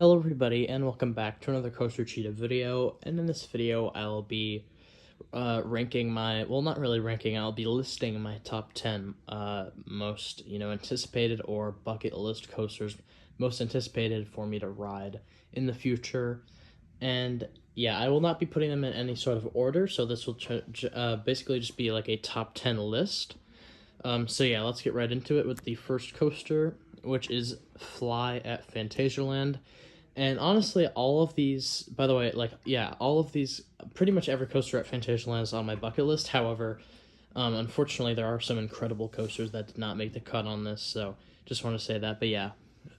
Hello everybody and welcome back to another Coaster Cheetah video, and in this video I'll be ranking my, well, not really ranking, I'll be listing my top 10 most, anticipated or bucket list coasters most anticipated for me to ride in the future. And yeah, I will not be putting them in any sort of order, so this will basically just be like a top 10 list. So yeah, let's get right into it with the first coaster, which is Fly at Phantasialand. And honestly, all of these, by the way, all of these, pretty much every coaster at Phantasialand is on my bucket list. However, unfortunately, there are some incredible coasters that did not make the cut on this, so just want to say that. But yeah,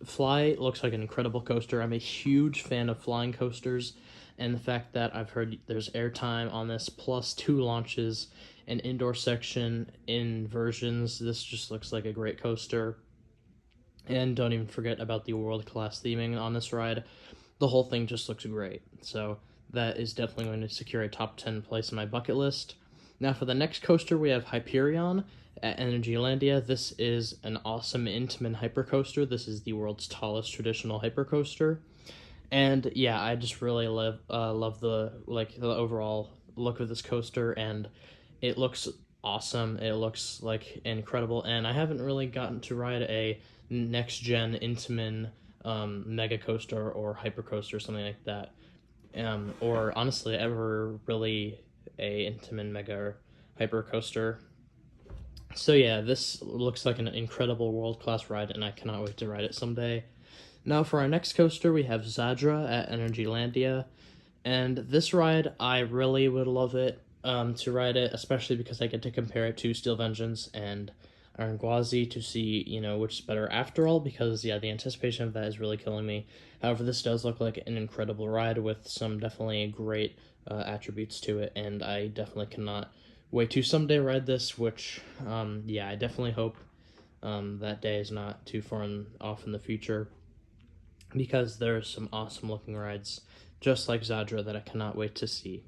Fly looks like an incredible coaster. I'm a huge fan of flying coasters, and the fact that I've heard there's airtime on this, plus 2 launches, an indoor section, inversions, this just looks like a great coaster. And don't even forget about the world-class theming on this ride. The whole thing just looks great. So that is definitely going to secure a top 10 place in my bucket list. Now for the next coaster, we have Hyperion at Energylandia. This is an awesome Intamin hypercoaster. This is the world's tallest traditional hypercoaster. And yeah, I just really love the overall look of this coaster, and it looks awesome. It looks like incredible, and I haven't really gotten to ride a next-gen Intamin mega coaster or hypercoaster or something like that, or honestly ever really a Intamin mega or hypercoaster. So yeah, this looks like an incredible world-class ride, and I cannot wait to ride it someday. Now for our next coaster, we have Zadra at Energylandia, and this ride, I really would love it to ride it, especially because I get to compare it to Steel Vengeance and Iron Gwazi to see, which is better after all, because, yeah, the anticipation of that is really killing me. However, this does look like an incredible ride with some definitely great attributes to it, and I definitely cannot wait to someday ride this, which, yeah, I definitely hope that day is not too far off in the future, because there's some awesome looking rides, just like Zadra, that I cannot wait to see.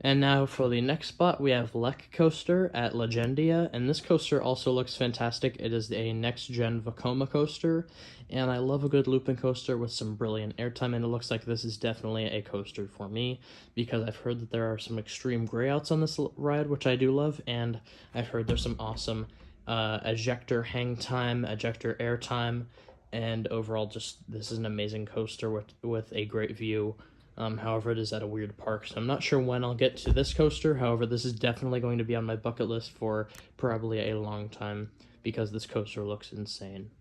And now for the next spot, we have Lek Coaster at Legendia, and this coaster also looks fantastic. It is a next-gen Vekoma coaster, and I love a good looping coaster with some brilliant airtime, and it looks like this is definitely a coaster for me, because I've heard that there are some extreme grayouts on this ride, which I do love, and I've heard there's some awesome ejector hang time, ejector airtime, and overall this is an amazing coaster with a great view. However, it is at a weird park, so I'm not sure when I'll get to this coaster. However, this is definitely going to be on my bucket list for probably a long time, because this coaster looks insane.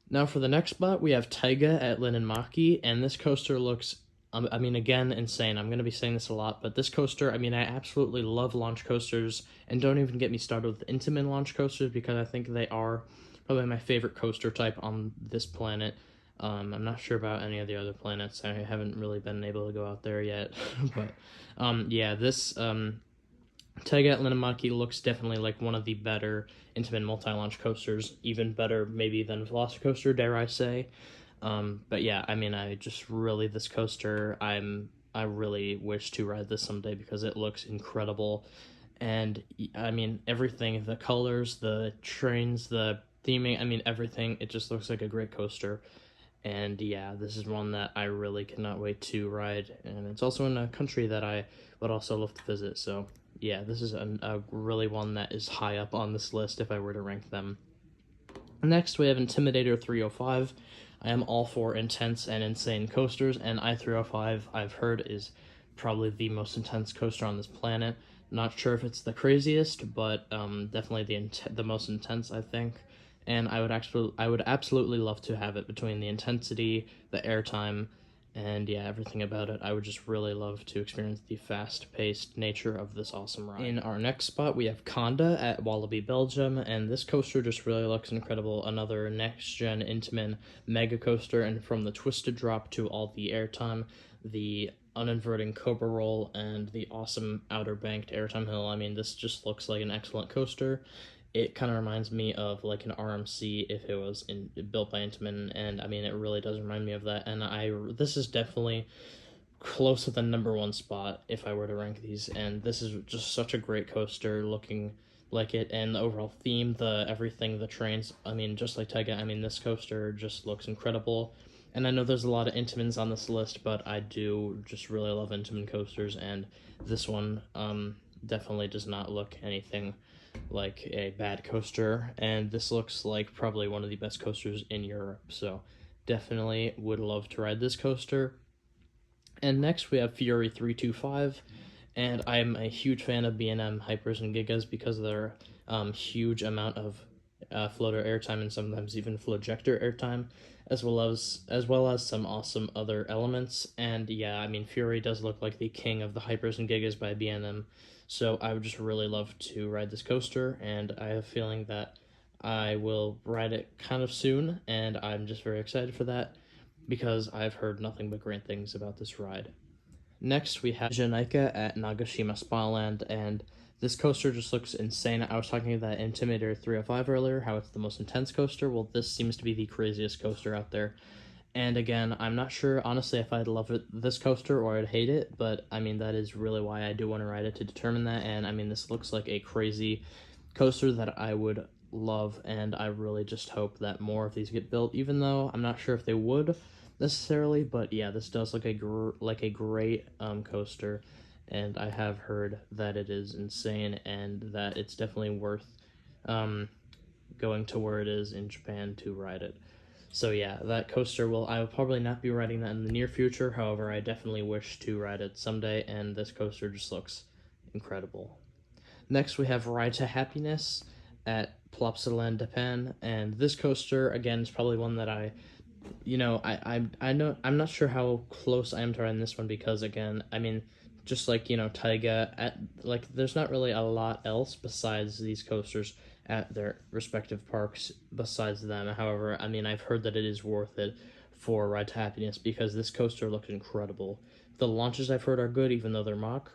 Now for the next spot, we have Taiga at Linnanmaki, and this coaster looks, again, insane. I'm going to be saying this a lot, but this coaster, I absolutely love launch coasters, and don't even get me started with Intamin launch coasters, because I think they are probably my favorite coaster type on this planet. I'm not sure about any of the other planets. I haven't really been able to go out there yet. But, yeah, this Taiga at Linnanmaki looks definitely like one of the better Intamin multi-launch coasters, even better maybe than Velocicoaster, dare I say. But yeah, I just really, this coaster, I really wish to ride this someday, because it looks incredible. And, everything, the colors, the trains, the theming, everything, it just looks like a great coaster. And yeah, this is one that I really cannot wait to ride, and it's also in a country that I would also love to visit, so yeah, this is a really one that is high up on this list if I were to rank them. Next, we have Intimidator 305. I am all for intense and insane coasters, and I-305, I've heard, is probably the most intense coaster on this planet. Not sure if it's the craziest, but definitely the most intense, I think. And I would absolutely love to have it between the intensity, the airtime, and yeah, everything about it. I would just really love to experience the fast-paced nature of this awesome ride. In our next spot, we have Conda at Walibi, Belgium, and this coaster just really looks incredible. Another next-gen Intamin mega coaster, and from the twisted drop to all the airtime, the uninverting Cobra roll, and the awesome outer banked airtime hill. This just looks like an excellent coaster. It kind of reminds me of like an RMC if it was built by Intamin, and it really does remind me of that. And this is definitely close to the #1 spot if I were to rank these. And this is just such a great coaster, looking like it, and the overall theme, everything, the trains. Just like Taiga, this coaster just looks incredible. And I know there's a lot of Intamins on this list, but I do just really love Intamin coasters, and this one definitely does not look anything like a bad coaster, and this looks like probably one of the best coasters in Europe, so definitely would love to ride this coaster. And next we have Fury 325, and I'm a huge fan of B&M Hypers and Gigas because of their huge amount of floater airtime and sometimes even flowjector airtime, as well as some awesome other elements. And yeah, I mean, Fury does look like the king of the Hypers and Gigas by B&M, so I would just really love to ride this coaster, and I have a feeling that I will ride it kind of soon, and I'm just very excited for that because I've heard nothing but great things about this ride. Next, we have Janaika at Nagashima Spaland, and this coaster just looks insane. I was talking about Intimidator 305 earlier, how it's the most intense coaster. Well, this seems to be the craziest coaster out there. And again, I'm not sure, honestly, if I'd love this coaster or I'd hate it, but I mean, that is really why I do want to ride it, to determine that. And I mean, this looks like a crazy coaster that I would love, and I really just hope that more of these get built, even though I'm not sure if they would necessarily, but yeah, this does look like a great coaster, and I have heard that it is insane and that it's definitely worth going to where it is in Japan to ride it. So yeah, that coaster I will probably not be riding that in the near future, however, I definitely wish to ride it someday, and this coaster just looks incredible. Next, we have Ride to Happiness at Plopsaland, Japan, and this coaster, again, is probably one that I know, I'm not sure how close I am to riding this one because, again, I mean, just like, Taiga, there's not really a lot else besides these coasters at their respective parks besides them. However, I mean, I've heard that it is worth it for Ride to Happiness because this coaster looked incredible. The launches I've heard are good, even though they're mock.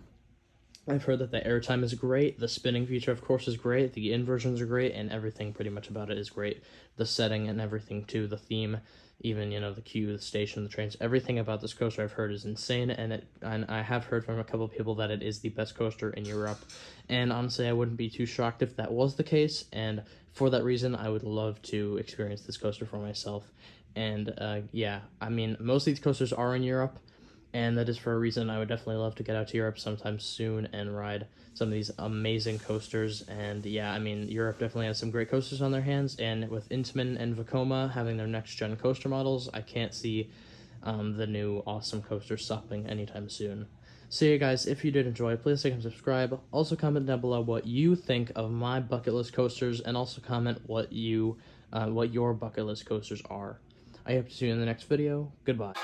I've heard that the airtime is great, the spinning feature, of course, is great, the inversions are great, and everything pretty much about it is great. The setting and everything, too, the theme, even, the queue, the station, the trains, everything about this coaster I've heard is insane, and I have heard from a couple of people that it is the best coaster in Europe, and honestly, I wouldn't be too shocked if that was the case, and for that reason, I would love to experience this coaster for myself. And yeah, I mean, most of these coasters are in Europe, and that is for a reason. I would definitely love to get out to Europe sometime soon and ride some of these amazing coasters. And yeah, I mean, Europe definitely has some great coasters on their hands, and with Intamin and Vekoma having their next-gen coaster models, I can't see the new awesome coaster stopping anytime soon. So yeah, guys, if you did enjoy, please like and subscribe. Also comment down below what you think of my bucket list coasters, and also comment what your bucket list coasters are. I hope to see you in the next video. Goodbye.